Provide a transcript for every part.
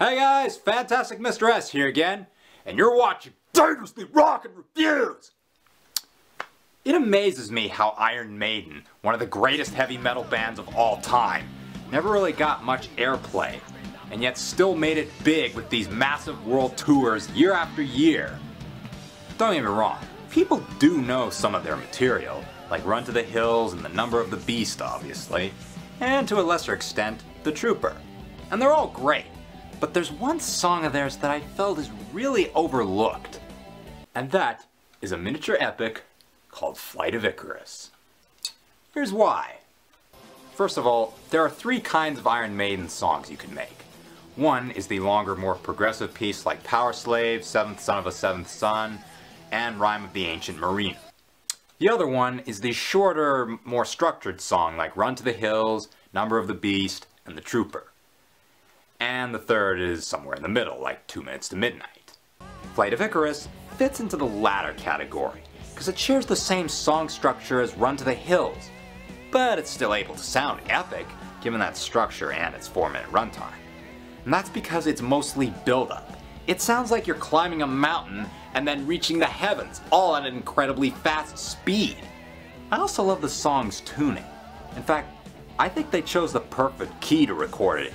Hey guys, Fantastic Mr. S here again, and you're watching Dangerously Rockin' Reviews! It amazes me how Iron Maiden, one of the greatest heavy metal bands of all time, never really got much airplay, and yet still made it big with these massive world tours year after year. Don't get me wrong, people do know some of their material, like Run to the Hills and The Number of the Beast obviously, and to a lesser extent, The Trooper. And they're all great. But there's one song of theirs that I felt is really overlooked. And that is a miniature epic called Flight of Icarus. Here's why. First of all, there are three kinds of Iron Maiden songs you can make. One is the longer, more progressive piece like Power Slave, Seventh Son of a Seventh Son, and Rime of the Ancient Mariner. The other one is the shorter, more structured song like Run to the Hills, Number of the Beast, and The Trooper. And the third is somewhere in the middle, like 2 Minutes to Midnight. Flight of Icarus fits into the latter category, because it shares the same song structure as Run to the Hills, but it's still able to sound epic, given that structure and its 4-minute runtime. And that's because it's mostly build-up. It sounds like you're climbing a mountain and then reaching the heavens, all at an incredibly fast speed. I also love the song's tuning. In fact, I think they chose the perfect key to record it in.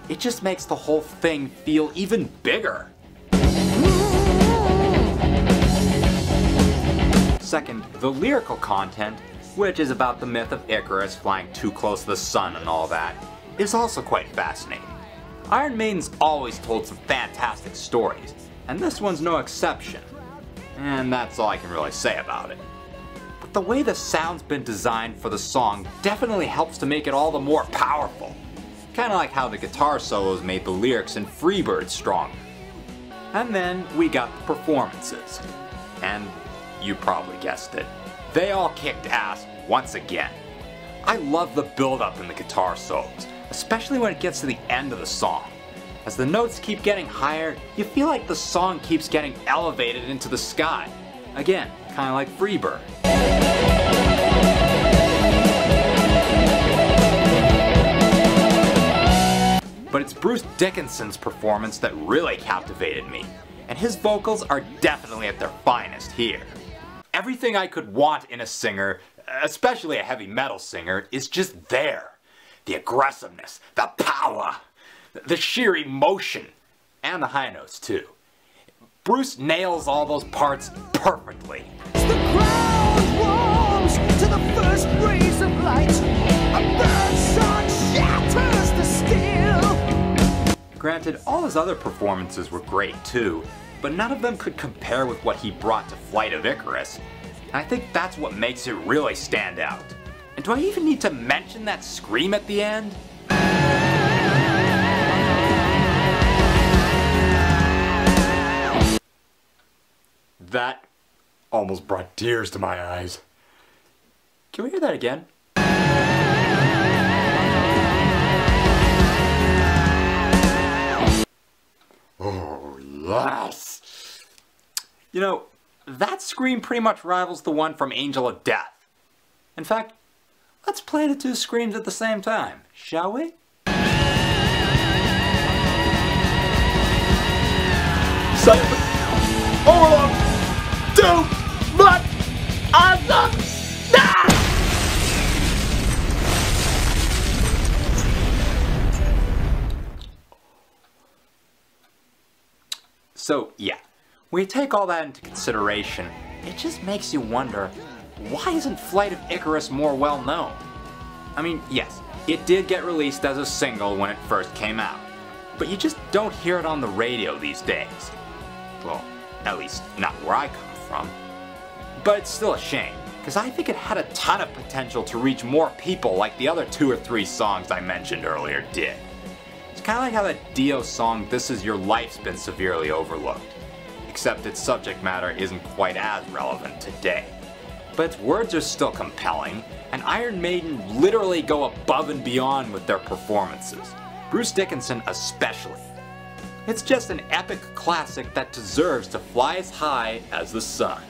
It just makes the whole thing feel even bigger. Second, the lyrical content, which is about the myth of Icarus flying too close to the sun and all that, is also quite fascinating. Iron Maiden's always told some fantastic stories, and this one's no exception. And that's all I can really say about it. But the way the sound's been designed for the song definitely helps to make it all the more powerful. Kinda like how the guitar solos made the lyrics in Freebird stronger. And then we got the performances. And you probably guessed it, they all kicked ass once again. I love the build-up in the guitar solos, especially when it gets to the end of the song. As the notes keep getting higher, you feel like the song keeps getting elevated into the sky. Again, kinda like Freebird. But it's Bruce Dickinson's performance that really captivated me, and his vocals are definitely at their finest here. Everything I could want in a singer, especially a heavy metal singer, is just there. The aggressiveness, the power, the sheer emotion, and the high notes too. Bruce nails all those parts perfectly. The crowd warms to the first rays of light. A bird song shatters the steel. Granted, all his other performances were great too, but none of them could compare with what he brought to Flight of Icarus, and I think that's what makes it really stand out. And do I even need to mention that scream at the end? That almost brought tears to my eyes. Can we hear that again? Oh, yes! You know, that scream pretty much rivals the one from Angel of Death. In fact, let's play the two screams at the same time, shall we? Overload! Too much awesome! So, yeah, when you take all that into consideration, it just makes you wonder, why isn't Flight of Icarus more well known? I mean, yes, it did get released as a single when it first came out, but you just don't hear it on the radio these days. Well, at least not where I come from. But it's still a shame, because I think it had a ton of potential to reach more people like the other 2 or 3 songs I mentioned earlier did. It's kinda like how that Dio song This Is Your Life's been severely overlooked, except its subject matter isn't quite as relevant today. But its words are still compelling, and Iron Maiden literally go above and beyond with their performances, Bruce Dickinson especially. It's just an epic classic that deserves to fly as high as the sun.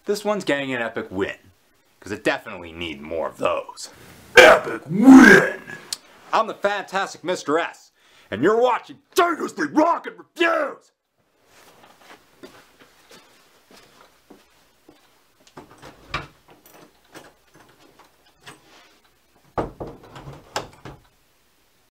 This one's getting an epic win. because it definitely needs more of those. Epic win! I'm the fantastic Mr. S, and you're watching Dangerously Rockin' Reviews!